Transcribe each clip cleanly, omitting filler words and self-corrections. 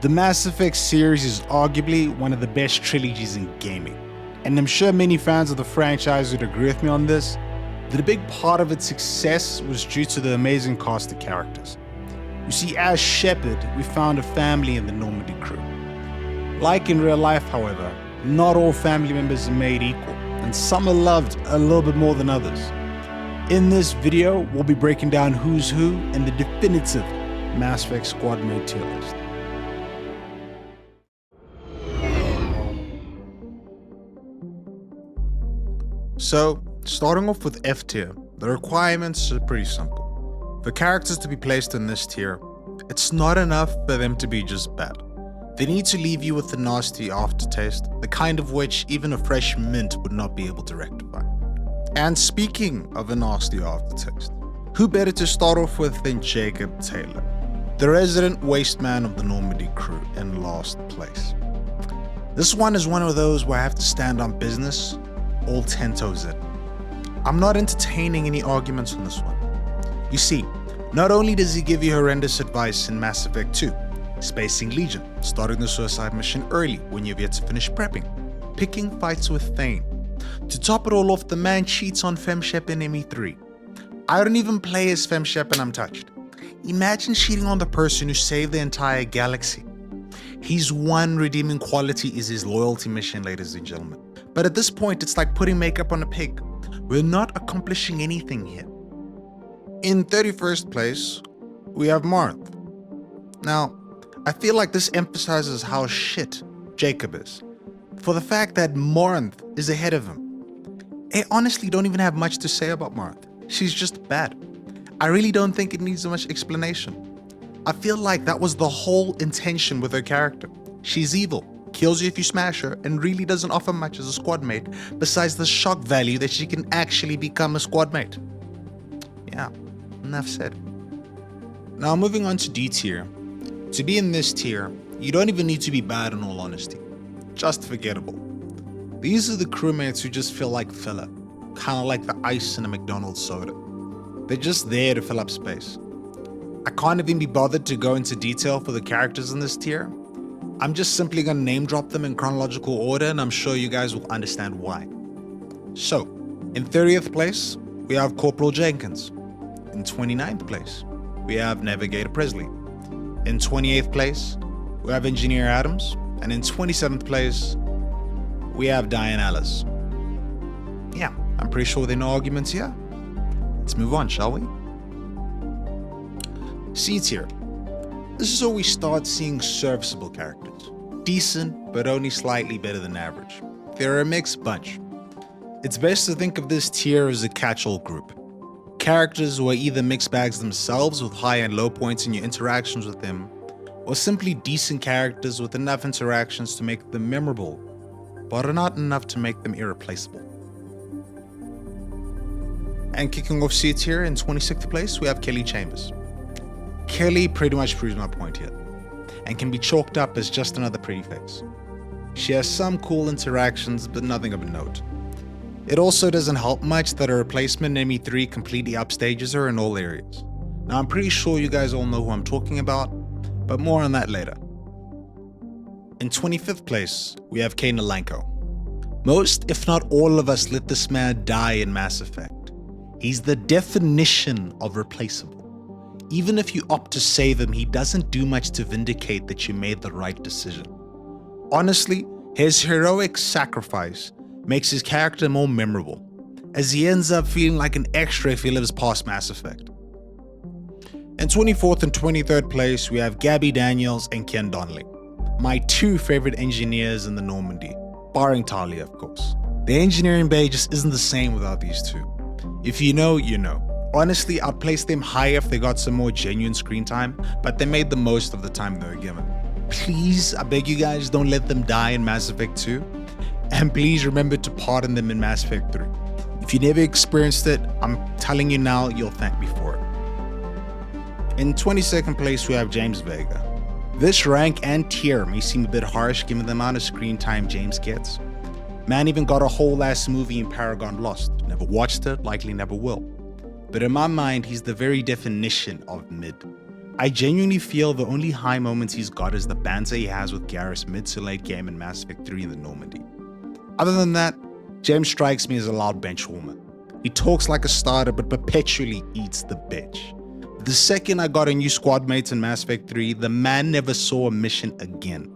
The Mass Effect series is arguably one of the best trilogies in gaming, and I'm sure many fans of the franchise would agree with me on this, that a big part of its success was due to the amazing cast of characters. You see, as Shepard, we found a family in the Normandy crew. Like in real life, however, not all family members are made equal, and some are loved a little bit more than others. In this video, we'll be breaking down who's who in the definitive Mass Effect Squadmate Tierlist. So, starting off with F tier, the requirements are pretty simple. For characters to be placed in this tier, it's not enough for them to be just bad. They need to leave you with a nasty aftertaste, the kind of which even a fresh mint would not be able to rectify. And speaking of a nasty aftertaste, who better to start off with than Jacob Taylor, the resident waste man of the Normandy crew in last place. This one is one of those where I have to stand on business, all 10 toes in. I'm not entertaining any arguments on this one. You see, not only does he give you horrendous advice in Mass Effect 2, spacing Legion, starting the suicide mission early when you've yet to finish prepping, picking fights with Thane. To top it all off, the man cheats on FemShep in Enemey 3. I don't even play as FemShep and I'm touched. Imagine cheating on the person who saved the entire galaxy. His one redeeming quality is his loyalty mission, ladies and gentlemen. But at this point, it's like putting makeup on a pig. We're not accomplishing anything here. In 31st place, we have Marth. Now, I feel like this emphasizes how shit Jacob is, for the fact that Marth is ahead of him. I honestly don't even have much to say about Marth. She's just bad. I really don't think it needs much explanation. I feel like that was the whole intention with her character. She's evil, kills you if you smash her, and really doesn't offer much as a squad mate besides the shock value that she can actually become a squad mate. Yeah, enough said. Now moving on to D tier. To be in this tier, you don't even need to be bad in all honesty. Just forgettable. These are the crewmates who just feel like filler, kind of like the ice in a McDonald's soda. They're just there to fill up space. I can't even be bothered to go into detail for the characters in this tier. I'm just simply going to name drop them in chronological order, and I'm sure you guys will understand why. So, in 30th place, we have Corporal Jenkins. In 29th place, we have Navigator Presley. In 28th place, we have Engineer Adams. And in 27th place, we have Diane Alice. Yeah, I'm pretty sure there are no arguments here. Let's move on, shall we? C tier. This is where we start seeing serviceable characters. Decent, but only slightly better than average. They're a mixed bunch. It's best to think of this tier as a catch-all group. Characters who are either mixed bags themselves with high and low points in your interactions with them, or simply decent characters with enough interactions to make them memorable, but are not enough to make them irreplaceable. And kicking off C tier in 26th place, we have Kelly Chambers. Kelly pretty much proves my point here, and can be chalked up as just another pretty face. She has some cool interactions, but nothing of note. It also doesn't help much that her replacement in Enemey 3 completely upstages her in all areas. Now I'm pretty sure you guys all know who I'm talking about, but more on that later. In 25th place, we have Kane Alanko. Most, if not all of us, let this man die in Mass Effect. He's the definition of replaceable. Even if you opt to save him, he doesn't do much to vindicate that you made the right decision. Honestly, his heroic sacrifice makes his character more memorable, as he ends up feeling like an extra if he lives past Mass Effect. In 24th and 23rd place, we have Gabby Daniels and Ken Donnelly, my two favorite engineers in the Normandy, barring Talia, of course. The engineering bay just isn't the same without these two. If you know, you know. Honestly, I'd place them higher if they got some more genuine screen time, but they made the most of the time they were given. Please, I beg you guys, don't let them die in Mass Effect 2, and please remember to pardon them in Mass Effect 3. If you never experienced it, I'm telling you now, you'll thank me for it. In 22nd place, we have James Vega. This rank and tier may seem a bit harsh given the amount of screen time James gets. Man even got a whole ass movie in Paragon Lost. Never watched it, likely never will. But in my mind, he's the very definition of mid. I genuinely feel the only high moments he's got is the banter he has with Garrus mid to late game in Mass Effect 3 in the Normandy. Other than that, James strikes me as a loud bench warmer. He talks like a starter but perpetually eats the bitch. The second I got a new squad mates in Mass Effect 3, the man never saw a mission again.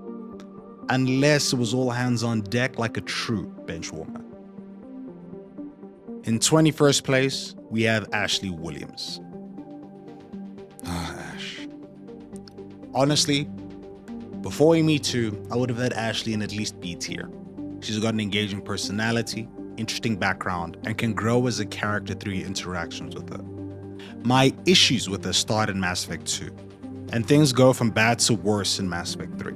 Unless it was all hands on deck like a true bench warmer. In 21st place, we have Ashley Williams. Ash. Honestly, before Me Too, I would have had Ashley in at least B tier. She's got an engaging personality, interesting background, and can grow as a character through your interactions with her. My issues with her start in Mass Effect 2, and things go from bad to worse in Mass Effect 3.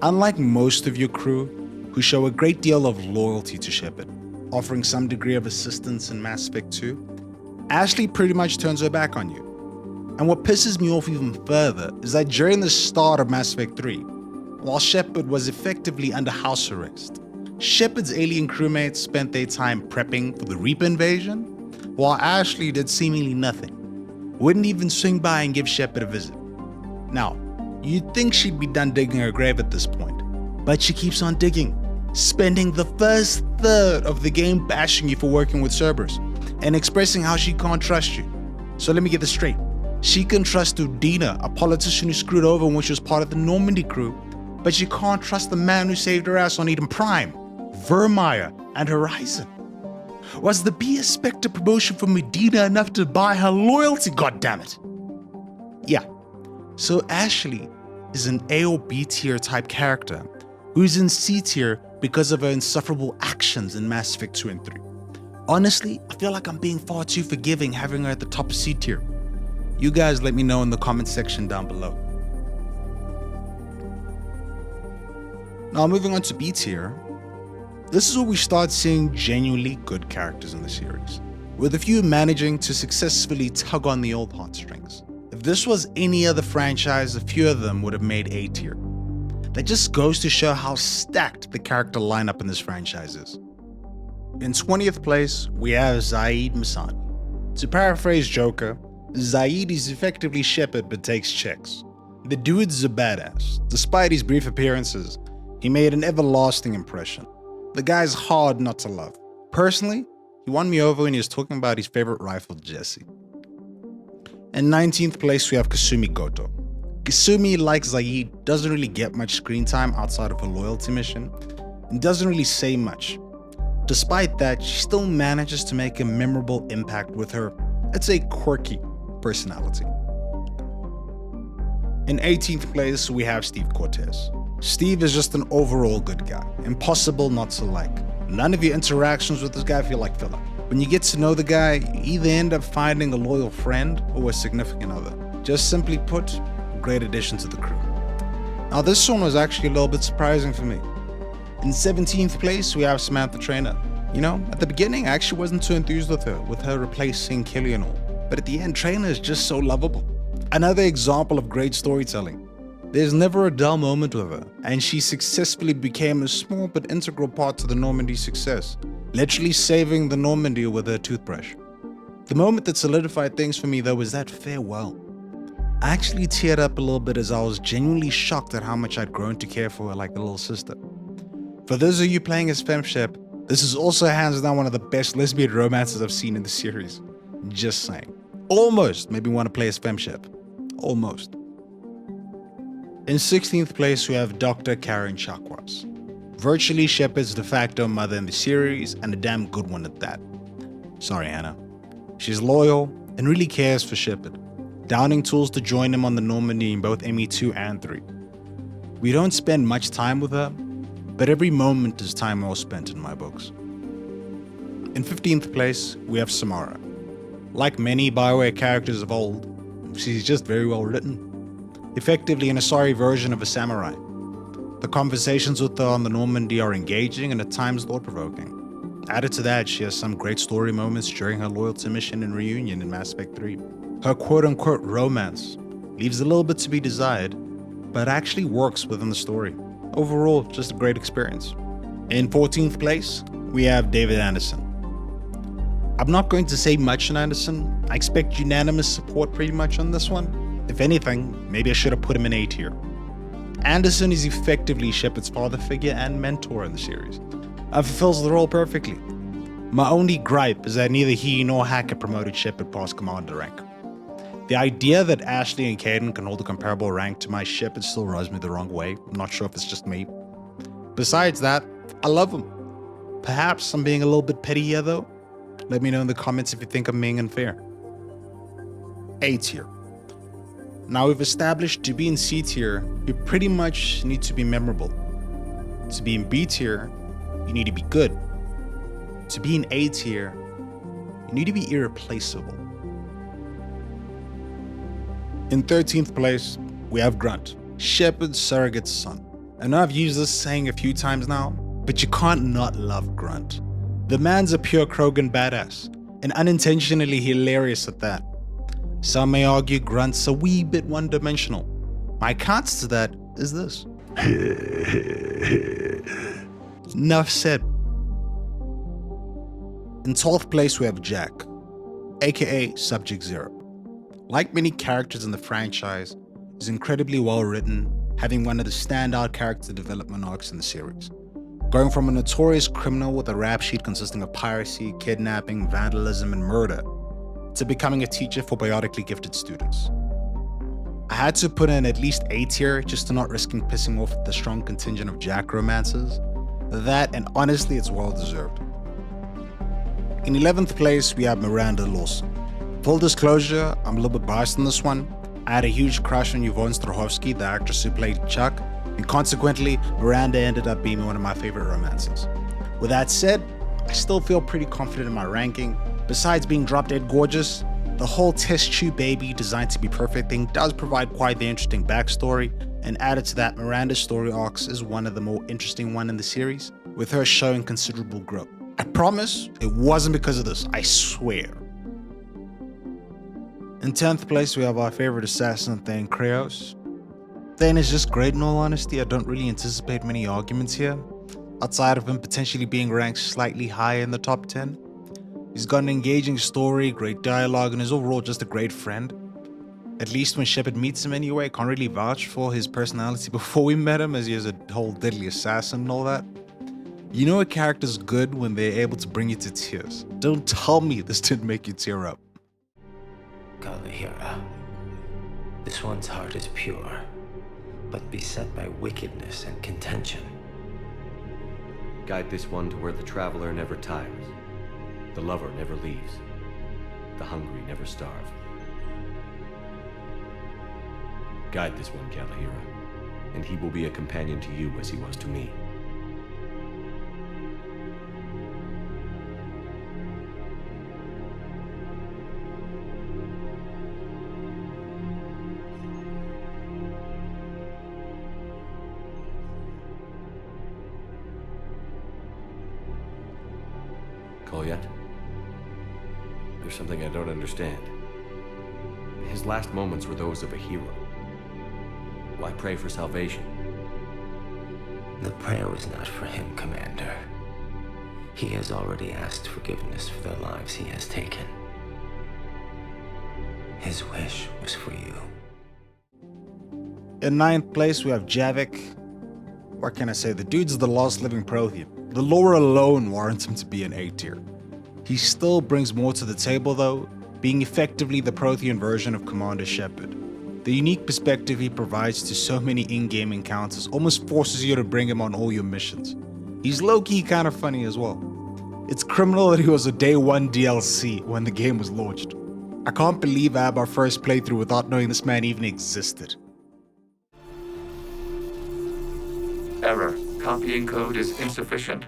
Unlike most of your crew, who show a great deal of loyalty to Shepard, offering some degree of assistance in Mass Effect 2, Ashley pretty much turns her back on you. And what pisses me off even further is that during the start of Mass Effect 3, while Shepard was effectively under house arrest, Shepard's alien crewmates spent their time prepping for the Reaper invasion, while Ashley did seemingly nothing. Wouldn't even swing by and give Shepard a visit. Now, you'd think she'd be done digging her grave at this point, but she keeps on digging, spending the first third of the game bashing you for working with Cerberus, and expressing how she can't trust you. So let me get this straight. She can trust Udina, a politician who screwed over when she was part of the Normandy crew, but she can't trust the man who saved her ass on Eden Prime, Vermeer, and Horizon. Was the BS Spectre promotion for Medina enough to buy her loyalty, goddammit? Yeah, so Ashley is an A or B tier type character who's in C tier because of her insufferable actions in Mass Effect 2 and 3. Honestly, I feel like I'm being far too forgiving having her at the top of C tier. You guys let me know in the comment section down below. Now moving on to B tier, this is where we start seeing genuinely good characters in the series, with a few managing to successfully tug on the old heartstrings. If this was any other franchise, a few of them would have made A tier. That just goes to show how stacked the character lineup in this franchise is. In 20th place, we have Zaid Masani. To paraphrase Joker, Zaid is effectively Shepard but takes checks. The dude's a badass. Despite his brief appearances, he made an everlasting impression. The guy's hard not to love. Personally, he won me over when he was talking about his favorite rifle, Jesse. In 19th place, we have Kasumi Goto. Kasumi, like Zaid, doesn't really get much screen time outside of her loyalty mission, and doesn't really say much. Despite that, she still manages to make a memorable impact with her, it's a quirky personality. In 18th place, we have Steve Cortez. Steve is just an overall good guy, impossible not to like. None of your interactions with this guy feel like filler. When you get to know the guy, you either end up finding a loyal friend or a significant other. Just simply put, a great addition to the crew. Now this one was actually a little bit surprising for me. In 17th place, we have Samantha Trainer. You know, at the beginning I actually wasn't too enthused with her replacing Kelly and all. But at the end, Trainer is just so lovable. Another example of great storytelling. There's never a dull moment with her, and she successfully became a small but integral part to the Normandy success, literally saving the Normandy with her toothbrush. The moment that solidified things for me though was that farewell. I actually teared up a little bit as I was genuinely shocked at how much I'd grown to care for her like a little sister. For those of you playing as FemShep, this is also hands down one of the best lesbian romances I've seen in the series. Just saying. Almost made me want to play as FemShep. Almost. In 16th place, we have Dr. Karen Chakwas. Virtually Shepard's de facto mother in the series, and a damn good one at that. Sorry, Hannah. She's loyal and really cares for Shepard, downing tools to join him on the Normandy in both ME 2 and 3. We don't spend much time with her, but every moment is time well spent in my books. In 15th place, we have Samara. Like many BioWare characters of old, she's just very well written. Effectively an Asari version of a samurai. The conversations with her on the Normandy are engaging and at times thought-provoking. Added to that, she has some great story moments during her loyalty mission and reunion in Mass Effect 3. Her quote-unquote romance leaves a little bit to be desired, but actually works within the story. Overall, just a great experience. In 14th place, we have David Anderson. I'm not going to say much on Anderson. I expect unanimous support pretty much on this one. If anything, maybe I should have put him in A tier. Anderson is effectively Shepard's father figure and mentor in the series, and fulfills the role perfectly. My only gripe is that neither he nor Hackett promoted Shepard past commander rank. The idea that Ashley and Caden can hold a comparable rank to my Shepard still rubs me the wrong way. I'm not sure if it's just me. Besides that, I love him. Perhaps I'm being a little bit petty here though. Let me know in the comments if you think I'm being unfair. A tier. Now we've established to be in C tier, you pretty much need to be memorable. To be in B tier, you need to be good. To be in A tier, you need to be irreplaceable. In 13th place, we have Grunt, Shepard's surrogate son. I know I've used this saying a few times now, but you can't not love Grunt. The man's a pure Krogan badass, and unintentionally hilarious at that. Some may argue Grunt's a wee bit one-dimensional. My counter to that is this. Enough said. In 12th place we have Jack, aka Subject Zero. Like many characters in the franchise, he's incredibly well written, having one of the standout character development arcs in the series. Going from a notorious criminal with a rap sheet consisting of piracy, kidnapping, vandalism, and murder, to becoming a teacher for biotically gifted students. I had to put in at least A tier just to not risking pissing off the strong contingent of Jack romances. That, and honestly, it's well deserved. In 11th place, we have Miranda Lawson. Full disclosure, I'm a little bit biased on this one. I had a huge crush on Yvonne Strahovski, the actress who played Chuck, and consequently, Miranda ended up being one of my favorite romances. With that said, I still feel pretty confident in my ranking. Besides being drop dead gorgeous, the whole test tube baby designed to be perfect thing does provide quite the interesting backstory, and added to that, Miranda's story arcs is one of the more interesting one in the series, with her showing considerable growth. I promise it wasn't because of this, I swear. In 10th place, we have our favorite assassin, Thane Kreos. Thane is just great in all honesty. I don't really anticipate many arguments here, outside of him potentially being ranked slightly higher in the top 10. He's got an engaging story, great dialogue, and is overall just a great friend. At least when Shepard meets him anyway. Can't really vouch for his personality before we met him, as he is a whole deadly assassin and all that. You know a character's good when they're able to bring you to tears. Don't tell me this didn't make you tear up. Kalahira. This one's heart is pure, but beset by wickedness and contention. Guide this one to where the traveler never tires, the lover never leaves, the hungry never starve. Guide this one, Kalahira, and he will be a companion to you as he was to me. Call yet? There's something I don't understand. His last moments were those of a hero. Why pray for salvation? The prayer was not for him, Commander. He has already asked forgiveness for the lives he has taken. His wish was for you. In 9th place, we have Javik. What can I say? The dude's the last living Prothean. The lore alone warrants him to be an A tier. He still brings more to the table though, being effectively the Prothean version of Commander Shepard. The unique perspective he provides to so many in-game encounters almost forces you to bring him on all your missions. He's low-key kind of funny as well. It's criminal that he was a day one DLC when the game was launched. I can't believe I had our first playthrough without knowing this man even existed. Error. Copying code is insufficient.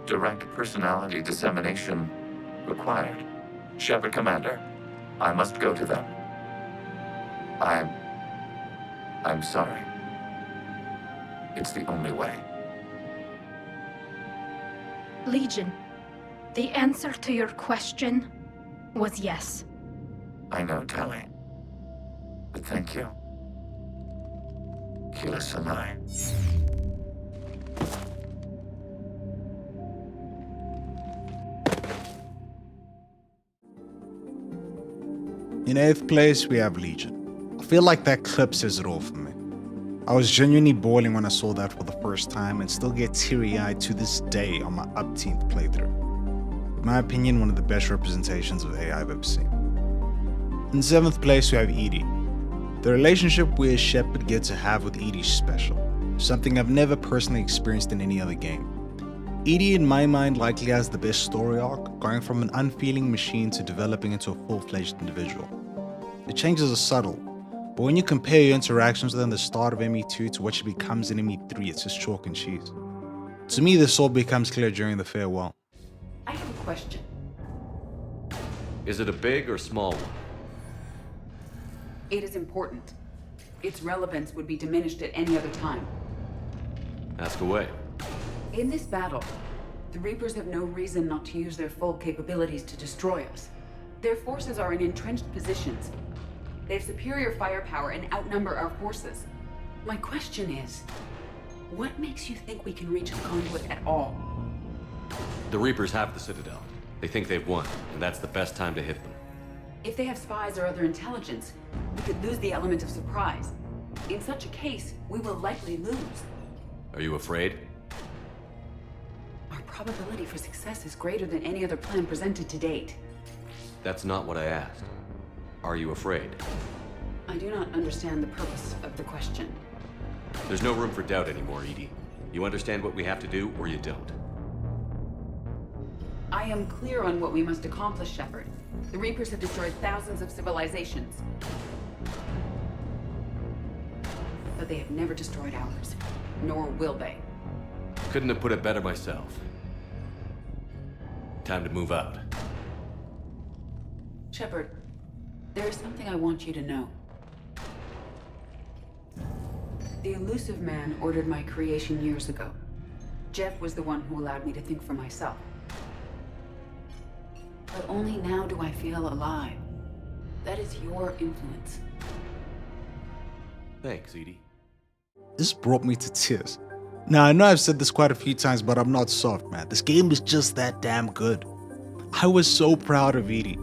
Direct personality dissemination required. Shepard Commander, I must go to them. I'm sorry. It's the only way. Legion, the answer to your question was yes. I know, Tali. But thank you. Kila Sanai. In 8th place, we have Legion. feel like that clip says it all for me. I was genuinely bawling when I saw that for the first time and still get teary-eyed to this day on my upteenth playthrough. In my opinion, one of the best representations of AI I've ever seen. In 7th place, we have Edie. The relationship we as Shepard get to have with Edie is special, something I've never personally experienced in any other game. Edie, in my mind, likely has the best story arc, going from an unfeeling machine to developing into a full-fledged individual. The changes are subtle, but when you compare your interactions with her in the start of ME2 to what she becomes in ME3, it's just chalk and cheese. To me, this all becomes clear during the farewell. I have a question. Is it a big or small one? It is important. Its relevance would be diminished at any other time. Ask away. In this battle, the Reapers have no reason not to use their full capabilities to destroy us. Their forces are in entrenched positions. They have superior firepower and outnumber our forces. My question is, what makes you think we can reach the conduit at all? The Reapers have the Citadel. They think they've won, and that's the best time to hit them. If they have spies or other intelligence, we could lose the element of surprise. In such a case, we will likely lose. Are you afraid? Our probability for success is greater than any other plan presented to date. That's not what I asked. Are you afraid? I do not understand the purpose of the question. There's no room for doubt anymore, Edie. You understand what we have to do, or you don't. I am clear on what we must accomplish, Shepard. The Reapers have destroyed thousands of civilizations. But they have never destroyed ours. Nor will they. Couldn't have put it better myself. Time to move out. Shepard, there is something I want you to know. The elusive man ordered my creation years ago. Jeff was the one who allowed me to think for myself. But only now do I feel alive. That is your influence. Thanks, Edie. This brought me to tears. Now, I know I've said this quite a few times, but I'm not soft, man. This game is just that damn good. I was so proud of Edie.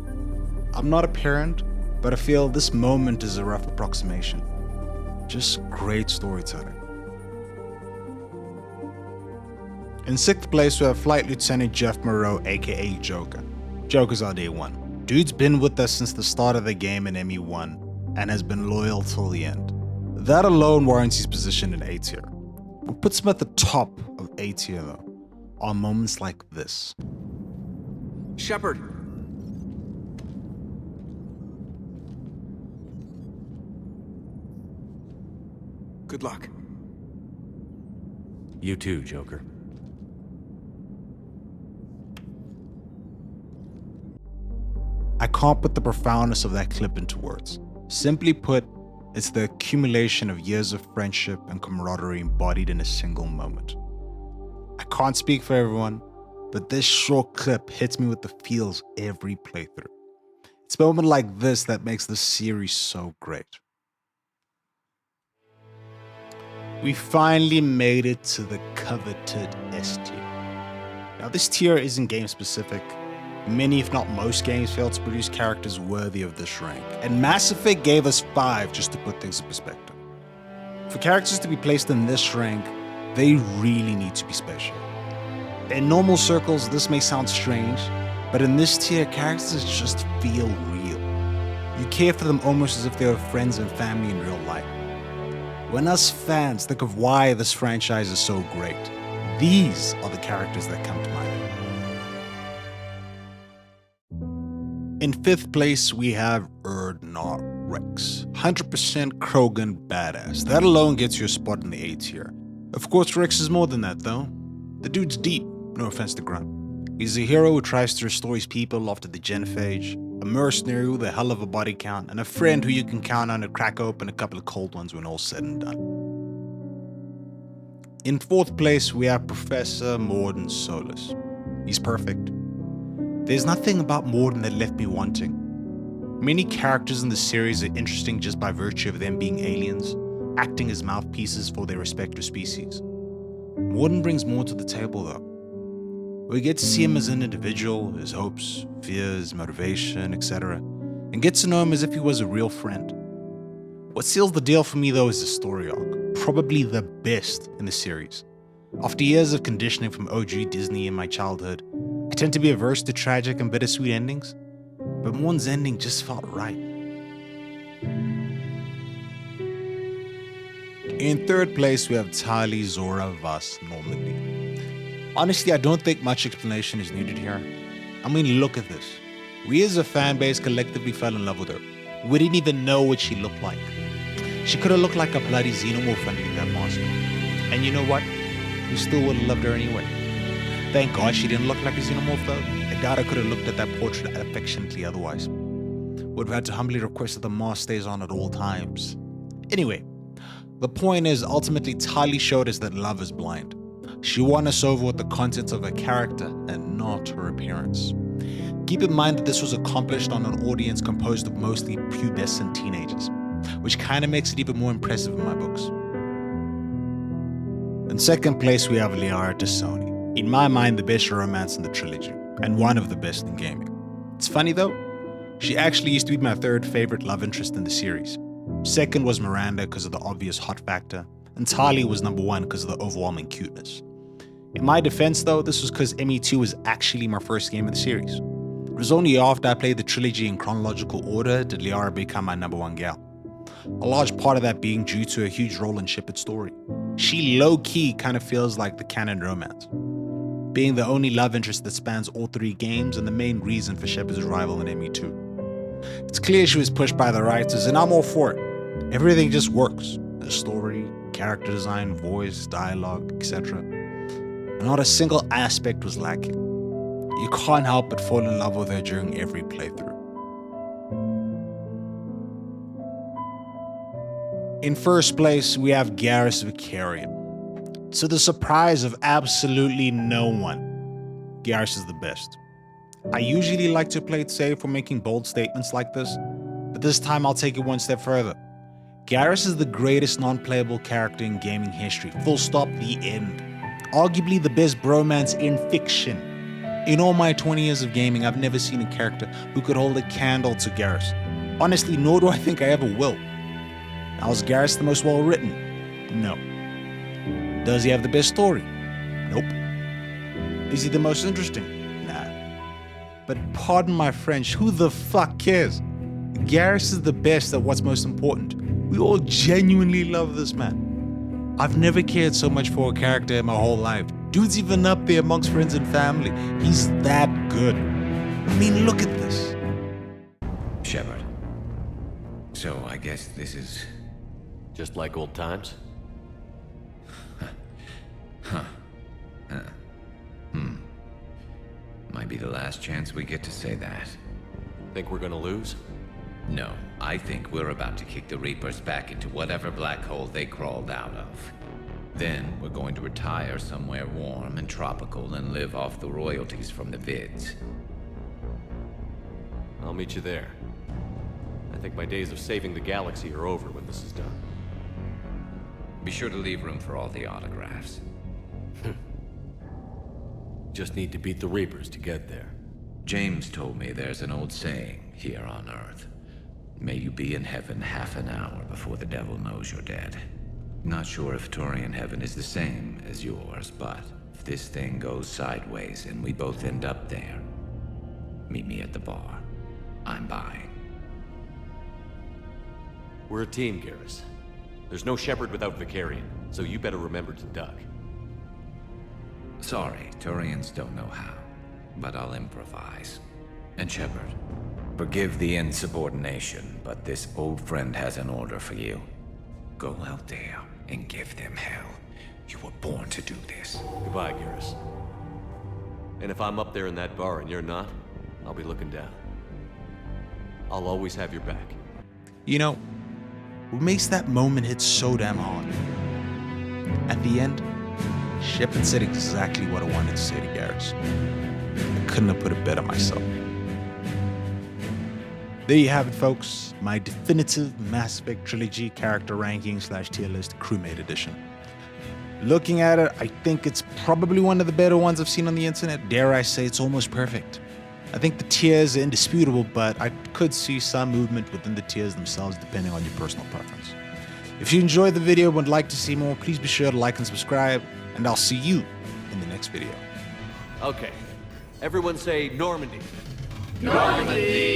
I'm not a parent, but I feel this moment is a rough approximation. Just great storytelling. In 6th place, we have Flight Lieutenant Jeff Moreau, aka Joker. Joker's our day one. Dude's been with us since the start of the game in ME1 and has been loyal till the end. That alone warrants his position in A tier. What puts him at the top of A tier though are moments like this. Shepard! Good luck. You too, Joker. I can't put the profoundness of that clip into words. Simply put, it's the accumulation of years of friendship and camaraderie embodied in a single moment. I can't speak for everyone, but this short clip hits me with the feels every playthrough. It's a moment like this that makes this series so great. We finally made it to the coveted S tier. Now this tier isn't game specific. Many, if not most games, fail to produce characters worthy of this rank, and Mass Effect gave us 5 just to put things in perspective. For characters to be placed in this rank, they really need to be special. In normal circles, this may sound strange, but in this tier, characters just feel real. You care for them almost as if they were friends and family in real life. When us fans think of why this franchise is so great, these are the characters that come to mind. In 5th place, we have Erdnar Rex. 100% Krogan badass. That alone gets you a spot in the A tier. Of course, Rex is more than that though. The dude's deep, no offense to Grunt. He's a hero who tries to restore his people after the genophage, a mercenary with a hell of a body count, and a friend who you can count on to crack open a couple of cold ones when all's said and done. In 4th place, we have Professor Mordin Solus. He's perfect. There's nothing about Mordin that left me wanting. Many characters in the series are interesting just by virtue of them being aliens, acting as mouthpieces for their respective species. Mordin brings more to the table though. We get to see him as an individual, his hopes, fears, motivation, etc., and get to know him as if he was a real friend. What seals the deal for me though is the story arc, probably the best in the series. After years of conditioning from OG Disney in my childhood, I tend to be averse to tragic and bittersweet endings, but Morn's ending just felt right. In third place, we have Tali, Zora, Vas, Normandy. Honestly, I don't think much explanation is needed here. I mean, look at this. We as a fan base collectively fell in love with her. We didn't even know what she looked like. She could have looked like a bloody xenomorph underneath that mask. And you know what? We still would have loved her anyway. Thank God she didn't look like a xenomorph though. I doubt I could have looked at that portrait affectionately otherwise. Would have had to humbly request that the mask stays on at all times. Anyway, the point is ultimately Tali showed us that love is blind. She won us over with the contents of her character and not her appearance. Keep in mind that this was accomplished on an audience composed of mostly pubescent teenagers, which kind of makes it even more impressive in my books. In second place, we have Liara Tassoni. In my mind, the best romance in the trilogy, and one of the best in gaming. It's funny though, she actually used to be my third favorite love interest in the series. Second was Miranda because of the obvious hot factor, and Tali was number one because of the overwhelming cuteness. In my defense though, this was because ME 2 was actually my first game of the series. It was only after I played the trilogy in chronological order did Liara become my number one gal. A large part of that being due to a huge role in Shepard's story. She low-key kind of feels like the canon romance, being the only love interest that spans all three games and the main reason for Shepard's arrival in ME 2. It's clear she was pushed by the writers and I'm all for it. Everything just works. The story, character design, voice, dialogue, etc. Not a single aspect was lacking. You can't help but fall in love with her during every playthrough. In first place, we have Garrus Vakarian. To the surprise of absolutely no one, Garrus is the best. I usually like to play it safe when making bold statements like this, but this time I'll take it one step further. Garrus is the greatest non-playable character in gaming history, full stop, the end. Arguably the best bromance in fiction. In all my 20 years of gaming, I've never seen a character who could hold a candle to Garrus. Honestly, nor do I think I ever will. Now, is Garrus the most well-written? No. Does he have the best story? Nope. Is he the most interesting? Nah. But pardon my French, who the fuck cares? Garrus is the best at what's most important. We all genuinely love this man. I've never cared so much for a character in my whole life. Dude's even up there amongst friends and family. He's that good. I mean, look at this. Shepard. So I guess this is... Just like old times? Might be the last chance we get to say that. Think we're gonna lose? No, I think we're about to kick the Reapers back into whatever black hole they crawled out of. Then we're going to retire somewhere warm and tropical and live off the royalties from the vids. I'll meet you there. I think my days of saving the galaxy are over when this is done. Be sure to leave room for all the autographs. Just need to beat the Reapers to get there. James told me there's an old saying here on Earth. May you be in heaven half an hour before the devil knows you're dead. Not sure if Turian heaven is the same as yours, but if this thing goes sideways and we both end up there, meet me at the bar. I'm buying. We're a team, Garrus. There's no Shepard without Vakarian, so you better remember to duck. Sorry, Turians don't know how, but I'll improvise. And Shepard, forgive the insubordination, but this old friend has an order for you. Go out there and give them hell. You were born to do this. Goodbye, Garrus. And if I'm up there in that bar and you're not, I'll be looking down. I'll always have your back. You know, what makes that moment hit so damn hard? At the end, Shepard said exactly what I wanted to say to Garrus. I couldn't have put it better myself. There you have it, folks. My definitive Mass Effect Trilogy character ranking / tier list crewmate edition. Looking at it, I think it's probably one of the better ones I've seen on the internet. Dare I say it's almost perfect. I think the tiers are indisputable, but I could see some movement within the tiers themselves depending on your personal preference. If you enjoyed the video and would like to see more, please be sure to like and subscribe, and I'll see you in the next video. Okay. Everyone say Normandy. Normandy!